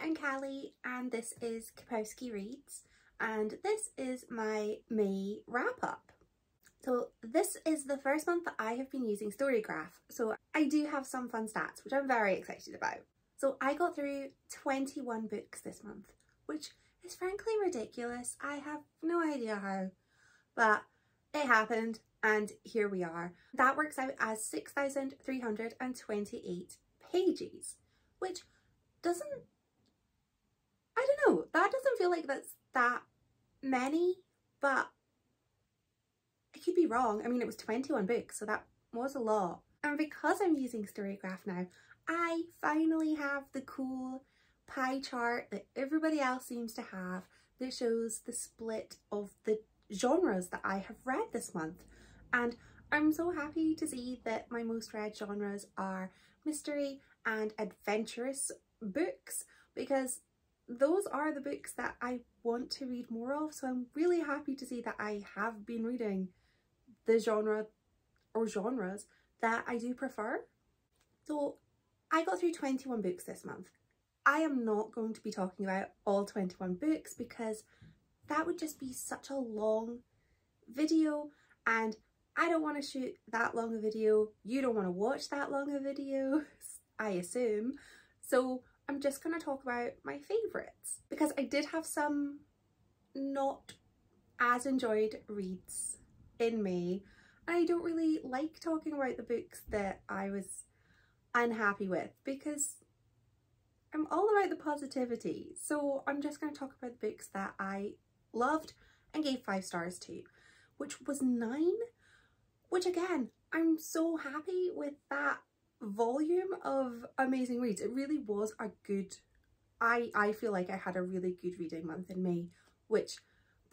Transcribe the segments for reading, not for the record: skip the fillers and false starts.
I'm Callie and this is Kapowski Reads, and this is my May wrap up. So this is the first month that I have been using StoryGraph, so I do have some fun stats which I'm very excited about. So I got through 21 books this month, which is frankly ridiculous. I have no idea how, but it happened and here we are. That works out as 6,328 pages, which doesn't, I don't know, that doesn't feel like that's that many, but I could be wrong. I mean, it was 21 books, so that was a lot. And because I'm using StoryGraph now, I finally have the cool pie chart that everybody else seems to have that shows the split of the genres that I have read this month. And I'm so happy to see that my most read genres are mystery and adventurous books, because those are the books that I want to read more of. So I'm really happy to see that I have been reading the genre or genres that I do prefer. So I got through 21 books this month. I am not going to be talking about all 21 books because that would just be such a long video, and I don't want to shoot that long a video. You don't want to watch that long a video, I assume. So I'm just going to talk about my favourites, because I did have some not as enjoyed reads in May, and I don't really like talking about the books that I was unhappy with because I'm all about the positivity. So I'm just going to talk about the books that I loved and gave 5 stars to, which was 9, which again, I'm so happy with that volume of amazing reads. It really was a good, I feel like I had a really good reading month in May, which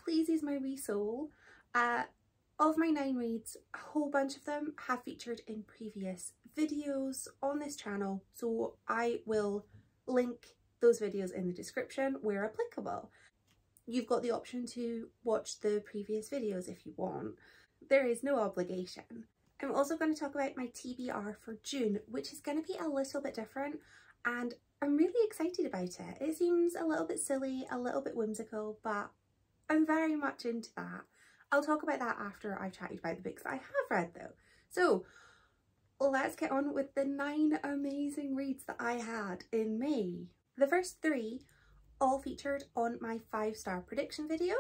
pleases my wee soul. Of my 9 reads, a whole bunch of them have featured in previous videos on this channel, so I will link those videos in the description where applicable. You've got the option to watch the previous videos if you want. There is no obligation. I'm also going to talk about my TBR for June, which is going to be a little bit different, and I'm really excited about it. It seems a little bit silly, a little bit whimsical, but I'm very much into that. I'll talk about that after I've chatted about the books that I have read though. So let's get on with the 9 amazing reads that I had in May. The first 3 all featured on my 5-star prediction video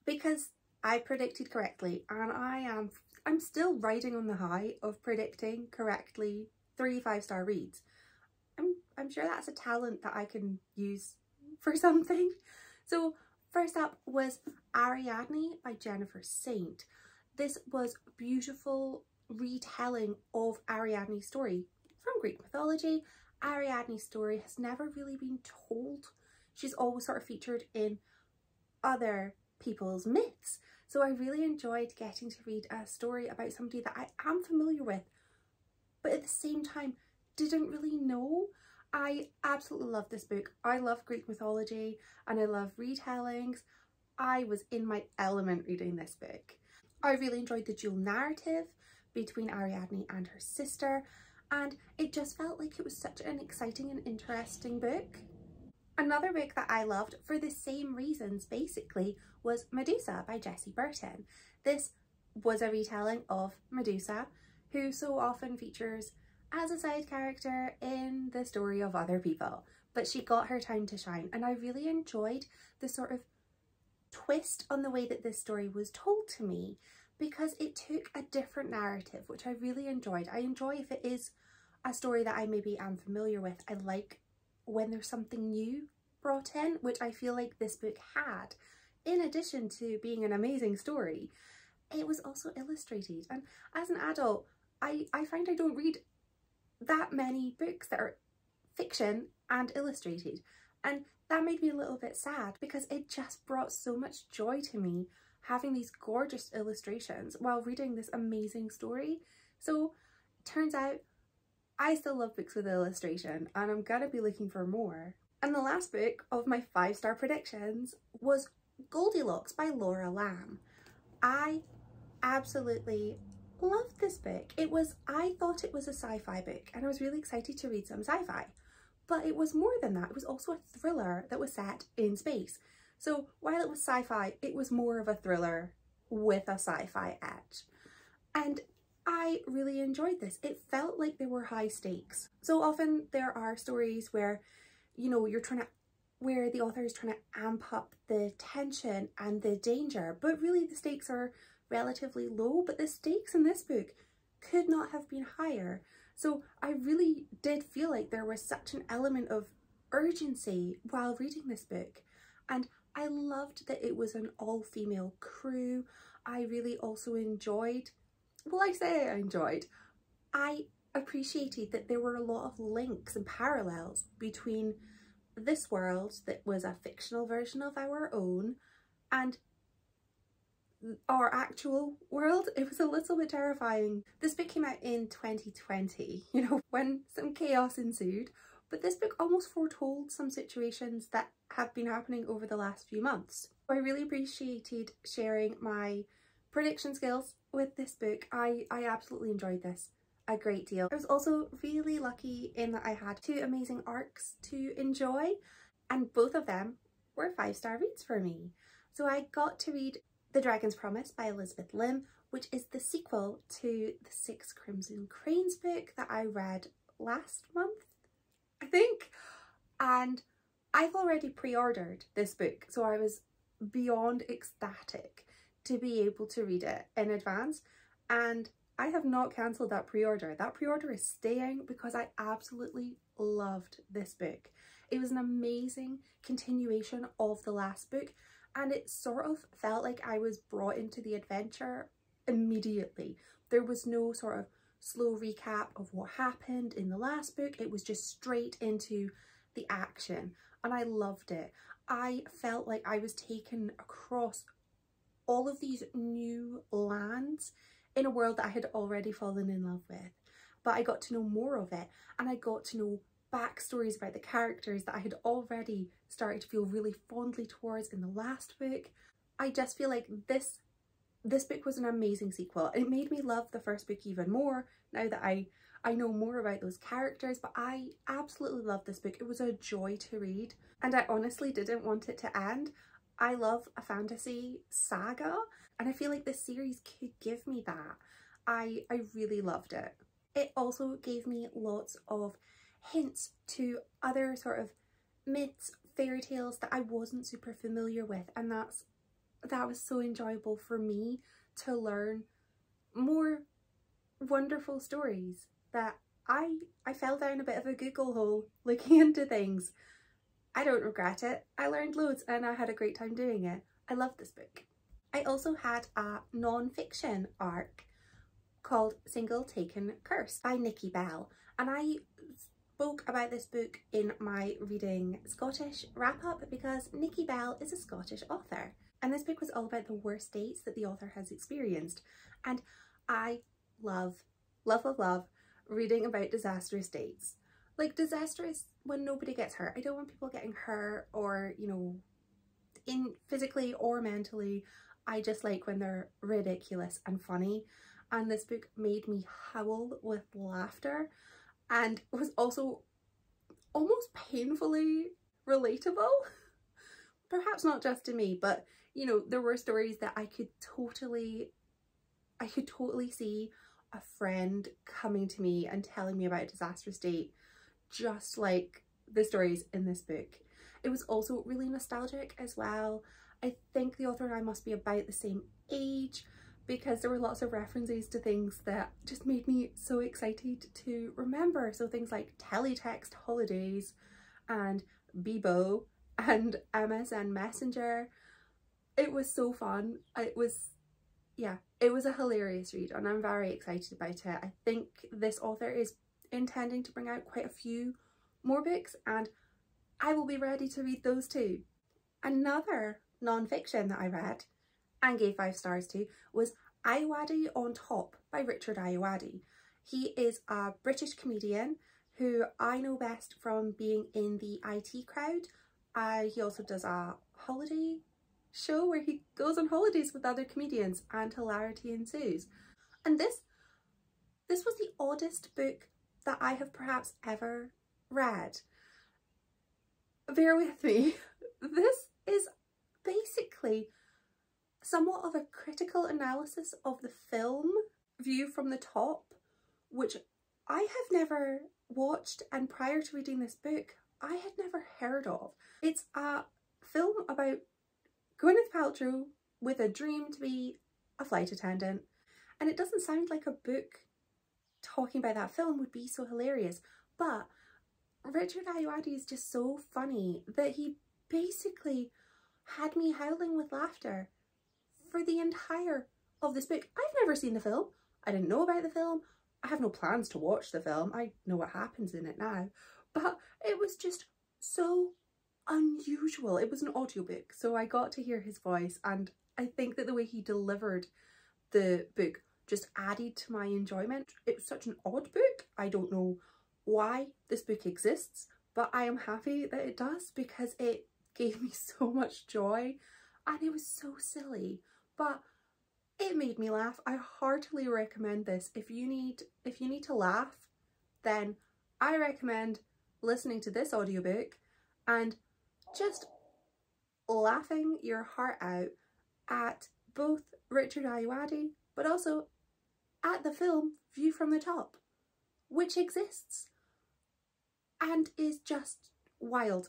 because I predicted correctly, and I'm still riding on the high of predicting correctly 3 5-star reads. I'm sure that's a talent that I can use for something. So first up was Ariadne by Jennifer Saint. This was a beautiful retelling of Ariadne's story from Greek mythology. Ariadne's story has never really been told. She's always sort of featured in other people's myths. So I really enjoyed getting to read a story about somebody that I am familiar with, but at the same time didn't really know. I absolutely love this book. I love Greek mythology and I love retellings. I was in my element reading this book. I really enjoyed the dual narrative between Ariadne and her sister, and it just felt like it was such an exciting and interesting book. Another book that I loved for the same reasons basically was Medusa by Jessie Burton. This was a retelling of Medusa, who so often features as a side character in the story of other people, but she got her time to shine, and I really enjoyed the sort of twist on the way that this story was told to me, because it took a different narrative, which I really enjoyed. I enjoy if it is a story that I maybe am familiar with. I like when there's something new brought in, which I feel like this book had. In addition to being an amazing story, it was also illustrated, and as an adult I find I don't read that many books that are fiction and illustrated, and that made me a little bit sad because it just brought so much joy to me having these gorgeous illustrations while reading this amazing story. So turns out I still love books with illustration, and I'm gonna be looking for more. And the last book of my 5-star predictions was Goldilocks-Laura Lam. I absolutely loved this book. I thought it was a sci-fi book, and I was really excited to read some sci-fi. But it was more than that. It was also a thriller that was set in space. So while it was sci-fi, it was more of a thriller with a sci-fi edge. And I really enjoyed this. It felt like there were high stakes. So often there are stories where, you know, where the author is trying to amp up the tension and the danger, but really the stakes are relatively low. But the stakes in this book could not have been higher. So I really did feel like there was such an element of urgency while reading this book. And I loved that it was an all-female crew. I really also enjoyed, well, I appreciated that there were a lot of links and parallels between this world that was a fictional version of our own and our actual world. It was a little bit terrifying. This book came out in 2020, you know, when some chaos ensued, but this book almost foretold some situations that have been happening over the last few months. I really appreciated sharing my prediction skills with this book. I absolutely enjoyed this a great deal. I was also really lucky in that I had 2 amazing arcs to enjoy, and both of them were 5-star reads for me. So I got to read The Dragon's Promise by Elizabeth Lim, which is the sequel to the 6 Crimson Cranes book that I read last month, I think. And I've already pre-ordered this book, so I was beyond ecstatic to be able to read it in advance, and I have not cancelled that pre-order. That pre-order is staying because I absolutely loved this book. It was an amazing continuation of the last book, and it sort of felt like I was brought into the adventure immediately. There was no sort of slow recap of what happened in the last book. It was just straight into the action, and I loved it. I felt like I was taken across all of these new lands in a world that I had already fallen in love with, but I got to know more of it, and I got to know backstories about the characters that I had already started to feel really fondly towards in the last book. I just feel like this book was an amazing sequel. It made me love the first book even more now that I know more about those characters, but I absolutely loved this book. It was a joy to read, and I honestly didn't want it to end. I love a fantasy saga, and I feel like this series could give me that. I really loved it. It also gave me lots of hints to other sort of myths, fairy tales that I wasn't super familiar with, and that was so enjoyable for me to learn more wonderful stories that I fell down a bit of a Google hole looking into things. I don't regret it. I learned loads and I had a great time doing it. I loved this book. I also had a non-fiction arc called Single Taken Curse by Nikki Bell, and I spoke about this book in my Reading Scottish wrap-up because Nikki Bell is a Scottish author, and this book was all about the worst dates that the author has experienced, and I love reading about disastrous dates. Like, disastrous when nobody gets hurt. I don't want people getting hurt or, you know, physically or mentally. I just like when they're ridiculous and funny, and this book made me howl with laughter and was also almost painfully relatable. Perhaps not just to me, but you know, there were stories that I could totally see a friend coming to me and telling me about a disastrous date, just like the stories in this book. It was also really nostalgic as well. I think the author and I must be about the same age because there were lots of references to things that just made me so excited to remember. So things like teletext holidays and Bebo and MSN Messenger. It was so fun. It was a hilarious read and I'm very excited about it. I think this author is intending to bring out quite a few more books and I will be ready to read those too. Another non-fiction that I read and gave 5 stars to was Ayoade on Top by Richard Ayoade. He is a British comedian who I know best from being in the IT Crowd. He also does a holiday show where he goes on holidays with other comedians and hilarity ensues. And this was the oddest book that I have perhaps ever read. bear with me. This is basically somewhat of a critical analysis of the film View from the Top, which I have never watched, and prior to reading this book I had never heard of. It's a film about Gwyneth Paltrow with a dream to be a flight attendant, and it doesn't sound like a book talking about that film would be so hilarious, but Richard Ayoade is just so funny that he basically had me howling with laughter for the entire of this book. I've never seen the film. I didn't know about the film. I have no plans to watch the film. I know what happens in it now, but it was just so unusual. It was an audiobook, so I got to hear his voice, and I think that the way he delivered the book just added to my enjoyment. It was such an odd book. I don't know why this book exists, but I am happy that it does because it gave me so much joy, and it was so silly, but it made me laugh. I heartily recommend this. If you need to laugh, then I recommend listening to this audiobook and just laughing your heart out at both Richard Ayoade but also at the film View from the Top, which exists and is just wild.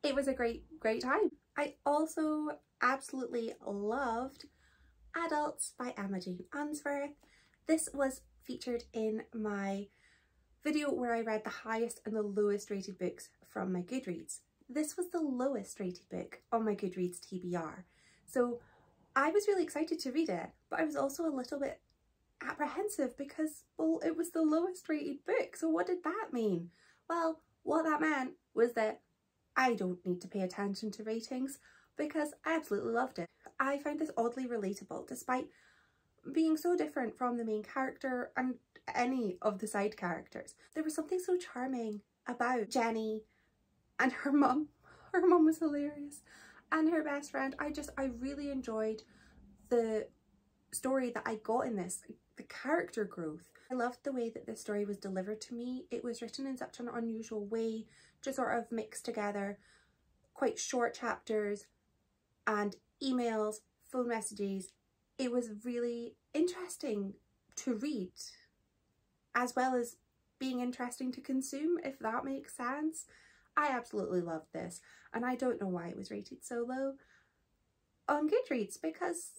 It was a great time. I also absolutely loved Adults by Emma Jane Unsworth. This was featured in my video where I read the highest and the lowest rated books from my Goodreads. This was the lowest rated book on my Goodreads TBR. So I was really excited to read it, but I was also a little bit apprehensive because, well, it was the lowest rated book. So what did that mean? Well, what that meant was that I don't need to pay attention to ratings because I absolutely loved it. I found this oddly relatable despite being so different from the main character and any of the side characters. There was something so charming about Jenny and her mum. Her mum was hilarious. And her best friend. I really enjoyed the story that I got in this, the character growth. I loved the way that this story was delivered to me. It was written in such an unusual way, just sort of mixed together, quite short chapters and emails, phone messages. It was really interesting to read, as well as being interesting to consume, if that makes sense. I absolutely loved this, and I don't know why it was rated so low on Goodreads because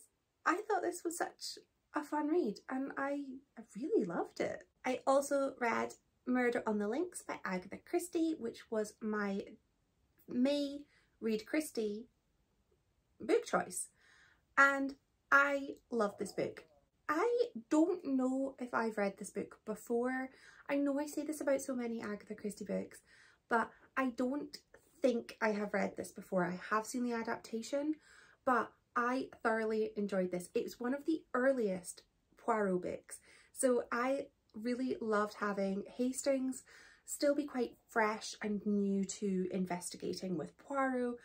I thought this was such a fun read and I really loved it. I also read Murder on the Links by Agatha Christie, which was my May Read Christie book choice, and I love this book. I don't know if I've read this book before. I know I say this about so many Agatha Christie books, but I don't think I have read this before. I have seen the adaptation, but I thoroughly enjoyed this. It's one of the earliest Poirot books, so I really loved having Hastings still be quite fresh and new to investigating with Poirot,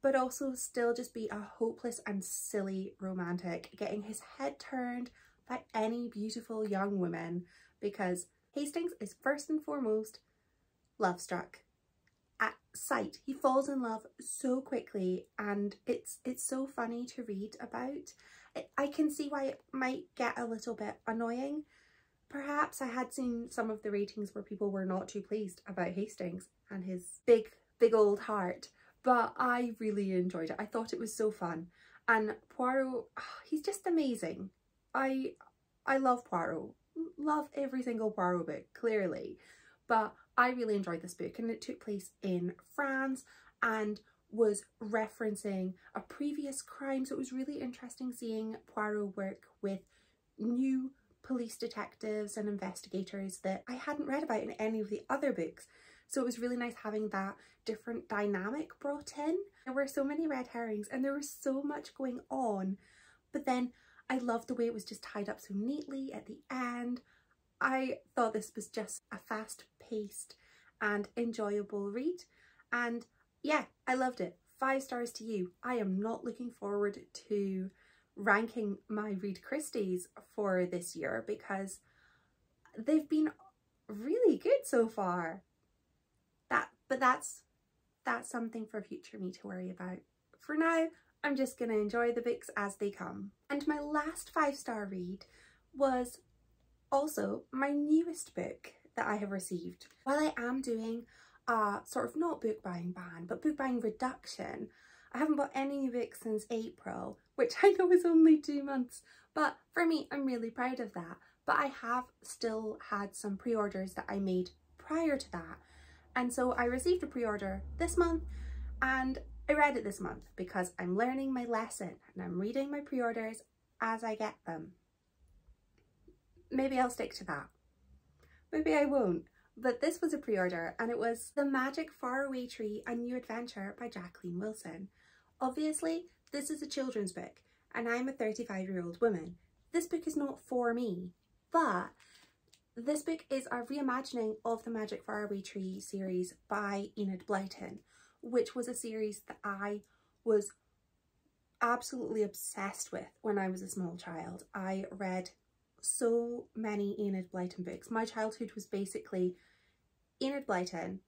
but also still just be a hopeless and silly romantic, getting his head turned by any beautiful young woman, because Hastings is first and foremost love struck. At sight, he falls in love so quickly, and it's so funny to read about. I can see why it might get a little bit annoying. Perhaps I had seen some of the ratings where people were not too pleased about Hastings and his big old heart, but I really enjoyed it. I thought it was so fun, and Poirot, he's just amazing. I love Poirot, love every single Poirot book, clearly, but I really enjoyed this book, and it took place in France and was referencing a previous crime, so it was really interesting seeing Poirot work with new police detectives and investigators that I hadn't read about in any of the other books. So it was really nice having that different dynamic brought in. There were so many red herrings and there was so much going on, but then I loved the way it was just tied up so neatly at the end. I thought this was just a fast-paced and enjoyable read, and yeah, I loved it. 5 stars to you. I am not looking forward to ranking my Read Christies for this year because they've been really good so far. But that's that's something for future me to worry about. For now, I'm just going to enjoy the books as they come. And my last 5-star read was also my newest book that I have received. While I am doing a sort of not book buying ban, but book buying reduction, I haven't bought any new books since April, which I know is only 2 months, but for me, I'm really proud of that. But I have still had some pre-orders that I made prior to that. And so I received a pre-order this month and I read it this month because I'm learning my lesson and I'm reading my pre-orders as I get them. Maybe I'll stick to that. Maybe I won't. But this was a pre-order and it was The Magic Faraway Tree, A New Adventure by Jacqueline Wilson. Obviously, this is a children's book and I'm a 35-year-old woman. This book is not for me, but this book is a reimagining of the Magic Faraway Tree series by Enid Blyton, which was a series that I was absolutely obsessed with when I was a small child. I read so many Enid Blyton books. My childhood was basically Enid Blyton,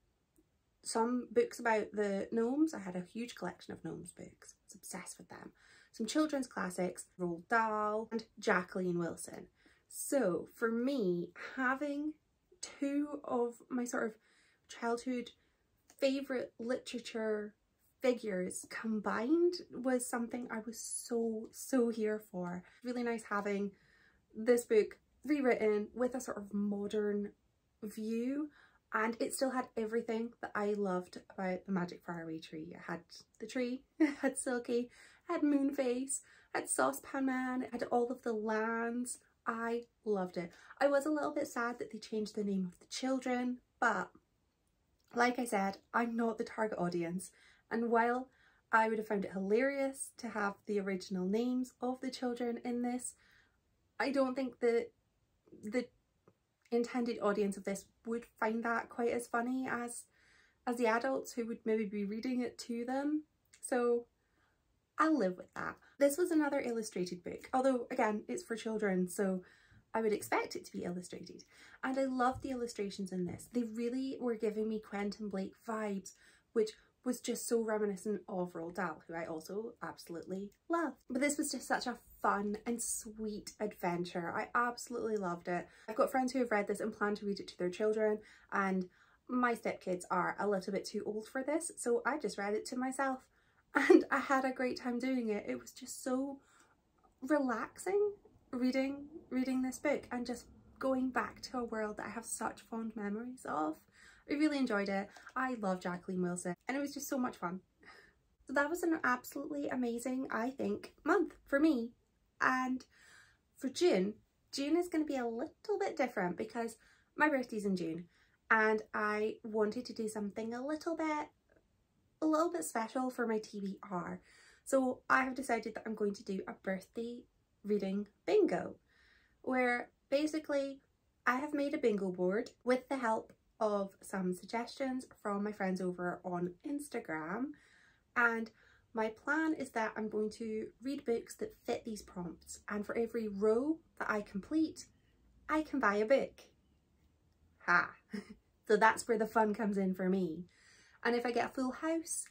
some books about the gnomes. I had a huge collection of gnomes books. I was obsessed with them. Some children's classics, Roald Dahl and Jacqueline Wilson. So for me, having two of my sort of childhood favourite literature figures combined was something I was so here for. Really nice having this book rewritten with a sort of modern view, and it still had everything that I loved about the Magic Faraway Tree. It had the tree, it had Silky, it had Moonface, it had Saucepan Man, it had all of the lands. I loved it. I was a little bit sad that they changed the name of the children, but like I said, I'm not the target audience, and while I would have found it hilarious to have the original names of the children in this, I don't think that the intended audience of this would find that quite as funny as the adults who would maybe be reading it to them. So I'll live with that. This was another illustrated book, although again, it's for children, so I would expect it to be illustrated. And I love the illustrations in this. They really were giving me Quentin Blake vibes, which was just so reminiscent of Roald Dahl, who I also absolutely love. But this was just such a fun and sweet adventure. I absolutely loved it. I've got friends who have read this and plan to read it to their children, and my stepkids are a little bit too old for this, so I just read it to myself and I had a great time doing it. It was just so relaxing reading this book and just going back to a world that I have such fond memories of. I really enjoyed it. I love Jacqueline Wilson and it was just so much fun. So that was an absolutely amazing, I think, month for me. And for June is going to be a little bit different because my birthday's in June and I wanted to do something a little bit special for my TBR. So I have decided that I'm going to do a birthday reading bingo, where basically I have made a bingo board with the help of some suggestions from my friends over on Instagram, and my plan is that I'm going to read books that fit these prompts, and for every row that I complete I can buy a book. Ha! So that's where the fun comes in for me. And if I get a full house,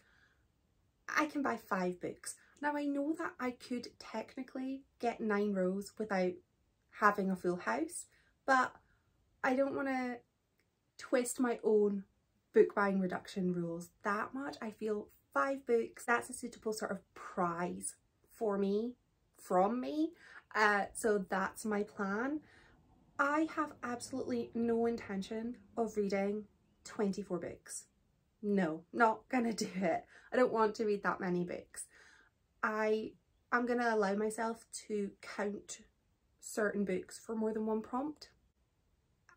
I can buy 5 books. Now I know that I could technically get 9 rows without having a full house, but I don't want to twist my own book buying reduction rules that much. I feel 5 books, that's a suitable sort of prize for me, from me. So that's my plan. I have absolutely no intention of reading 24 books. No, not gonna do it. I don't want to read that many books. I'm gonna allow myself to count certain books for more than one prompt.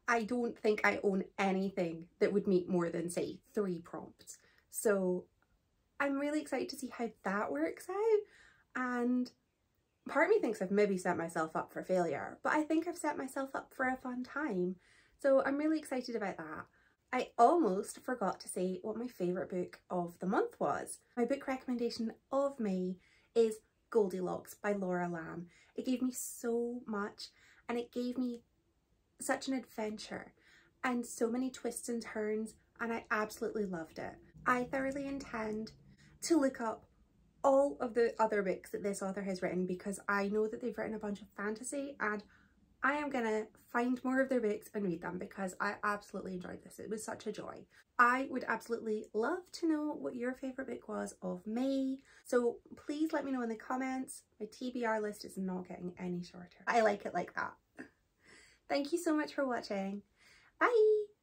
I don't think I own anything that would meet more than, say, 3 prompts. So I'm really excited to see how that works out. And part of me thinks I've maybe set myself up for failure, but I think I've set myself up for a fun time. So I'm really excited about that. I almost forgot to say what my favourite book of the month was. My book recommendation of May is Goldilocks-Laura Lam. It gave me so much, and it gave me such an adventure and so many twists and turns, and I absolutely loved it. I thoroughly intend to look up all of the other books that this author has written, because I know that they've written a bunch of fantasy, and I am gonna find more of their books and read them because I absolutely enjoyed this. It was such a joy. I would absolutely love to know what your favourite book was of May, so please let me know in the comments. My TBR list is not getting any shorter. I like it like that. Thank you so much for watching. Bye!